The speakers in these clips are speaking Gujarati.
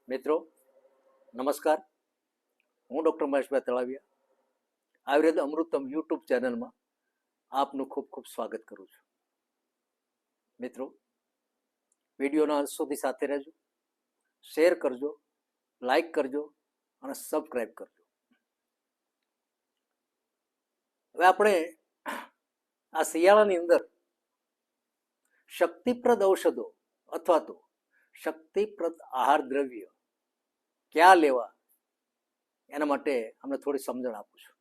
મિત્રો નમસ્કાર, હું ડૉક્ટર મહેશભાઈ તળાવિયા આયુર્વેદ અમૃતમ યુટ્યુબ ચેનલમાં આપનું ખૂબ ખૂબ સ્વાગત કરું છું. મિત્રો, વિડીયોના અંત સુધી સાથે રહેજો, શેર કરજો, લાઈક કરજો અને સબસ્ક્રાઈબ કરજો. હવે આપણે આ શિયાળાની અંદર શક્તિપ્રદ ઔષધો અથવા તો શક્તિપ્રદ આહાર દ્રવ્ય ક્યાં લેવા એના માટે અમને થોડી સમજણ આપું છું.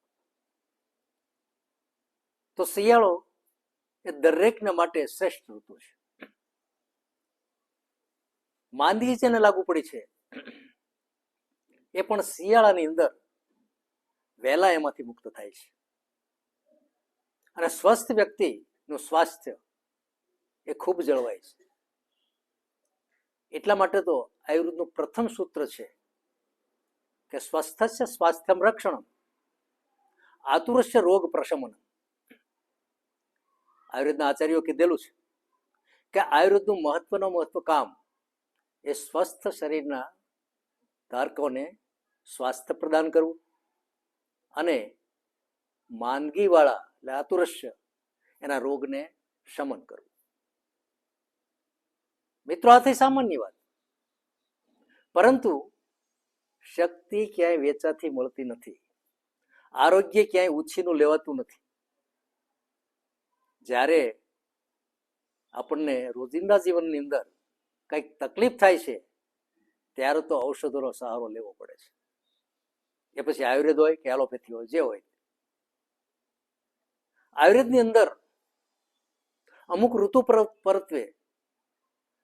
તો શિયાળો એ દરેકને માટે શ્રેષ્ઠ ઋતુ છે. માંદગી જેને લાગુ પડી છે એ પણ શિયાળાની અંદર વહેલા એમાંથી મુક્ત થાય છે અને સ્વસ્થ વ્યક્તિનું સ્વાસ્થ્ય એ ખૂબ જળવાય છે. એટલા માટે તો આયુર્વેદનું પ્રથમ સૂત્ર છે કે સ્વસ્થસ્ય સ્વાસ્થ્યમ રક્ષણમ આતુરસ્ય રોગ પ્રશમનમ. આયુર્વેદના આચાર્યો કીધેલું છે કે આયુર્વેદનું મહત્વ કામ એ સ્વસ્થ શરીરના ધારકોને સ્વાસ્થ્ય પ્રદાન કરવું અને માંદગીવાળા એટલે આતુરસ્ય એના રોગને શમન કરવું. મિત્રો, આ થઈ સામાન્ય વાત, પરંતુ શક્તિ ક્યાંય વેચાથી મળતી નથી, આરોગ્ય ક્યાંય ઉછીનું લેવાતું નથી. જ્યારે આપણને રોજિંદા જીવનની અંદર કંઈક તકલીફ થાય છે ત્યારે તો ઔષધોનો સહારો લેવો પડે છે. એ પછી આયુર્વેદ હોય કે એલોપેથી હોય, જે હોય. આયુર્વેદની અંદર અમુક ઋતુ પરત્વે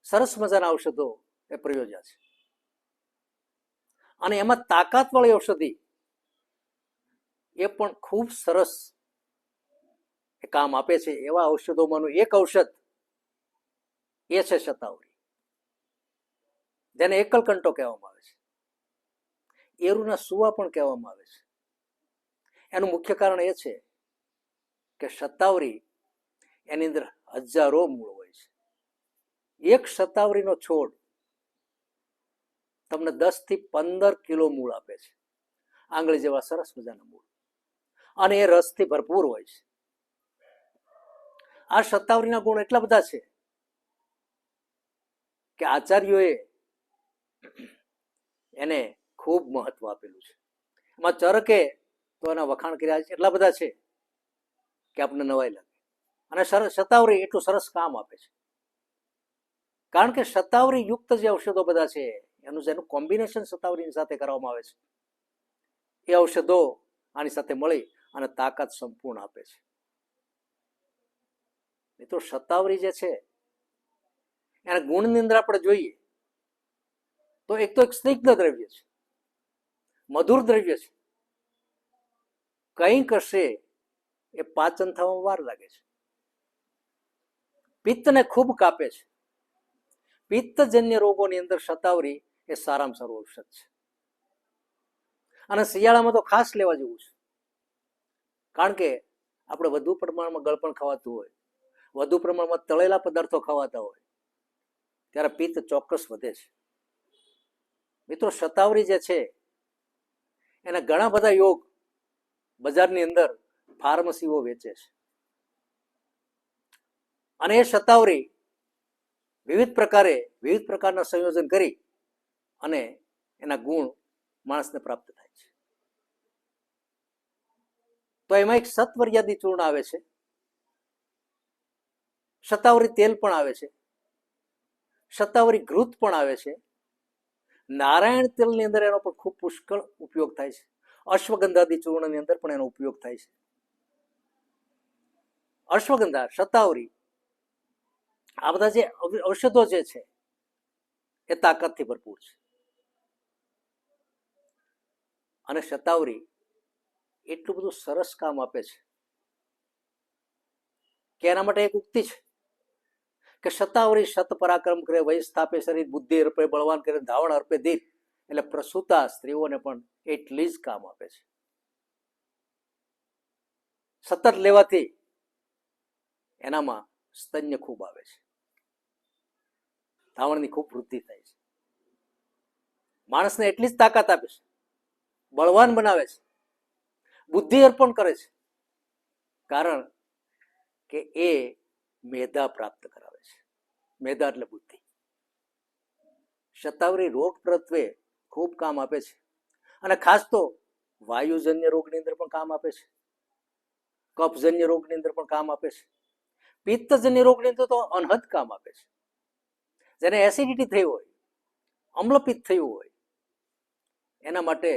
સરસ મજાના ઔષધો એ પ્રયોજ્યા છે અને એમાં તાકાતવાળી ઔષધિ એ પણ ખૂબ સરસ કામ આપે છે. એવા ઔષધોમાંનું એક ઔષધ એ છે શતાવરી, જેને એકલકંટો કહેવામાં આવે છે. એરુના સુવા પણ કહેવામાં આવે છે. એનું મુખ્ય કારણ એ છે કે શતાવરી એની અંદર હજારો મૂળ હોય છે. એક શતાવરીનો છોડ તમને 10 થી 15 કિલો મૂળ આપે છે, આંગળી જેવા સરસ મજાના મૂળ, અને એ રસથી ભરપૂર હોય છે. આ શતાવરીના ગુણ એટલા બધા છે કે આચાર્યોએ એને ખૂબ મહત્વ આપેલું છે. એમાં ચરકે તો એના વખાણ કર્યા છે, એટલા બધા છે કે આપણને નવાઈ લાગે. અને શતાવરી એટલું સરસ કામ આપે છે કારણ કે શતાવરી યુક્ત જે ઔષધો બધા છે એનું જેનું કોમ્બિનેશન શતાવરીની સાથે કરવામાં આવે છે, એ ઔષધો આની સાથે મળી અને તાકાત સંપૂર્ણ આપે છે. મિત્રો, શતાવરી જે છે એના ગુણની અંદર આપણે જોઈએ તો એક સ્નિગ્ધ દ્રવ્ય છે, મધુર દ્રવ્ય છે. કંઈક હશે એ પાચન થવામાં વાર લાગે છે. પિત્તને ખૂબ કાપે છે. પિત્તજન્ય રોગોની અંદર શતાવરી એ સારામાં સારું ઔષધ છે અને શિયાળામાં તો ખાસ લેવા જેવું છે. કારણ કે આપણે વધુ પ્રમાણમાં ગળપણ ખાવાતું હોય, વધુ પ્રમાણમાં તળેલા પદાર્થો ખાવાતા હોય ત્યારે પિત્ત ચોક્કસ વધે છે. મિત્રો, શતાવરી જે છે એના ઘણા બધા યોગ બજારની અંદર ફાર્મસીઓ વેચે છે અને એ શતાવરી વિવિધ પ્રકારના સંયોજન કરી અને એના ગુણ માણસને પ્રાપ્ત થાય છે. તો એમાં એક સત્વર્યાદી ચૂર્ણ આવે છે, શતાવરી તેલ પણ આવે છે, શતાવરી ઘૃત પણ આવે છે, નારાયણ તેલની અંદર એનો પણ ખૂબ પુષ્કળ ઉપયોગ થાય છે, અશ્વગંધાદી ચૂર્ણની અંદર પણ એનો ઉપયોગ થાય છે. અશ્વગંધા, શતાવરી, આ બધા જે ઔષધો જે છે એ તાકાતથી ભરપૂર છે. અને શતાવરી એટલું બધું સરસ કામ આપે છે કે એના માટે એક ઉક્તિ છે કે શતાવરી શત પરાક્રમ કરે, વય સ્થાપે શરીર, બુદ્ધિ અર્પે બળવાન કરે, ધાવણ અર્પે ધીર. એટલે પ્રસૂતા સ્ત્રીઓને પણ એટલી જ કામ આપે છે. સતત લેવાથી એનામાં સ્તન્ય ખૂબ આવે છે, ધાવણની ખૂબ વૃદ્ધિ થાય છે. માણસને એટલી જ તાકાત આપે છે, બળવાન બનાવે છે, બુદ્ધિ અર્પણ કરે છે, કારણ કે એ મેધા પ્રાપ્ત કરાવે છે. મેધા એટલે બુદ્ધિ. શતાવરી રોગ પ્રત્વે ખૂબ કામ આપે છે, અને ખાસ તો વાયુજન્ય રોગની અંદર પણ કામ આપે છે, કફજન્ય રોગની અંદર પણ કામ આપે છે, પિત્તજન્ય રોગની અંદર તો અનહદ કામ આપે છે. જેને એસિડિટી થઈ હોય, અમ્લપિત્ત થયું હોય, એના માટે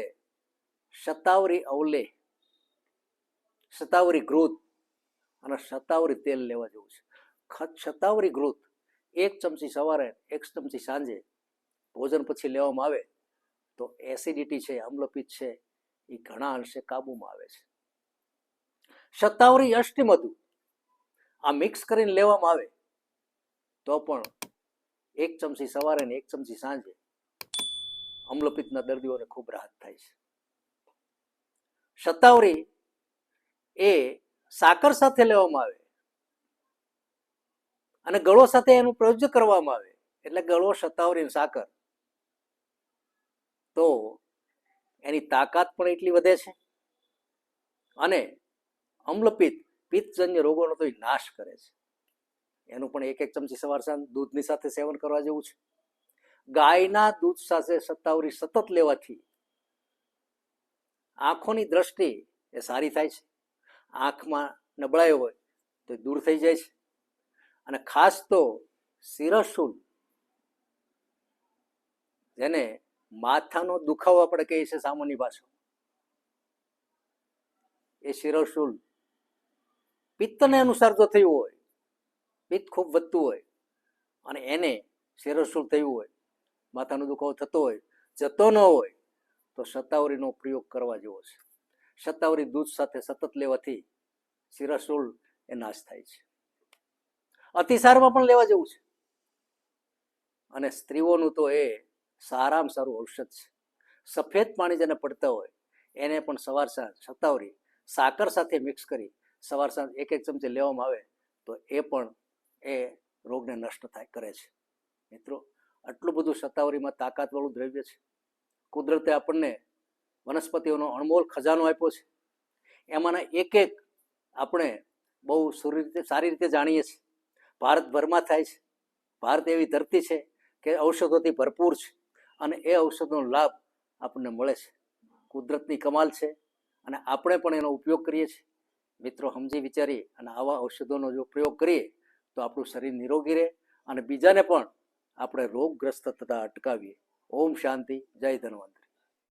શતાવરી અવલેહ, શતાવરી ઘૃત અને શતાવરી તેલ લેવા જેવું છે. શતાવરી ઘૃત 1 ચમચી સવારે, 1 ચમચી સાંજે ભોજન પછી લેવામાં આવે તો એસિડિટી છે, અમ્લપિત્ત છે, એ ઘણા અંશે કાબુમાં આવે છે. શતાવરી અષ્ટમધુ આ મિક્સ કરીને લેવામાં આવે તો પણ 1 ચમચી સવારે ને 1 ચમચી સાંજે અમ્લપિત્તના દર્દીઓને ખૂબ રાહત થાય છે. શતાવરી એ સાકર સાથે લેવામાં આવે અને ગળો સાથે એનું પ્રયોજન કરવામાં આવે, એટલે ગળો, શતાવરી, સાકર, તો એની તાકાત પણ એટલી વધે છે અને અમ્લપિત્ત, પિત્તજન્ય રોગોનો તો નાશ કરે છે. એનું પણ 1 ચમચી સવાર સાંજ દૂધની સાથે સેવન કરવા જેવું છે. ગાયના દૂધ સાથે શતાવરી સતત લેવાથી આંખોની દ્રષ્ટિ એ સારી થાય છે, આંખમાં નબળાઈ હોય તો દૂર થઈ જાય છે, અને ખાસ તો શિરઃશૂલ, જેને માથાનો દુખાવો આપણે કહીએ છીએ સામાન્ય ભાષામાં, એ શિરઃશૂલ પિત્તને અનુસાર જો થયું હોય, પિત્ત ખૂબ વધતું હોય અને એને શિરઃશૂલ થયું હોય, માથાનો દુખાવો થતો હોય, જતો ન હોય, તો શતાવરીનો પ્રયોગ કરવા જેવો છે. શતાવરી દૂધ સાથે સતત લેવાથી શિરઃશૂલ એ નાશ થાય છે. અતિસારમાં પણ લેવા જેવું છે, અને સ્ત્રીઓનું તો એ સારામાં સારું ઔષધ છે. સફેદ પાણી જેને પડતા હોય એને પણ સવાર સાંજ શતાવરી સાકર સાથે મિક્સ કરી સવાર સાંજ 1 ચમચી લેવામાં આવે તો એ પણ એ રોગને નષ્ટ થાય કરે છે. મિત્રો, આટલું બધું શતાવરીમાં તાકાતવાળું દ્રવ્ય છે. કુદરતે આપણને વનસ્પતિઓનો અણમોલ ખજાનો આપ્યો છે. એમાંના એક આપણે બહુ સારી રીતે જાણીએ છીએ. ભારતભરમાં થાય છે. ભારત એવી ધરતી છે કે ઔષધોથી ભરપૂર છે, અને એ ઔષધનો લાભ આપણને મળે છે. કુદરતની કમાલ છે, અને આપણે પણ એનો ઉપયોગ કરીએ છીએ. મિત્રો, સમજી વિચારી અને આવા ઔષધોનો જો પ્રયોગ કરીએ તો આપણું શરીર નિરોગી રહે અને બીજાને પણ આપણે રોગગ્રસ્ત થતા અટકાવીએ. ઓમ શાંતિ. જય ધન્વંતરી.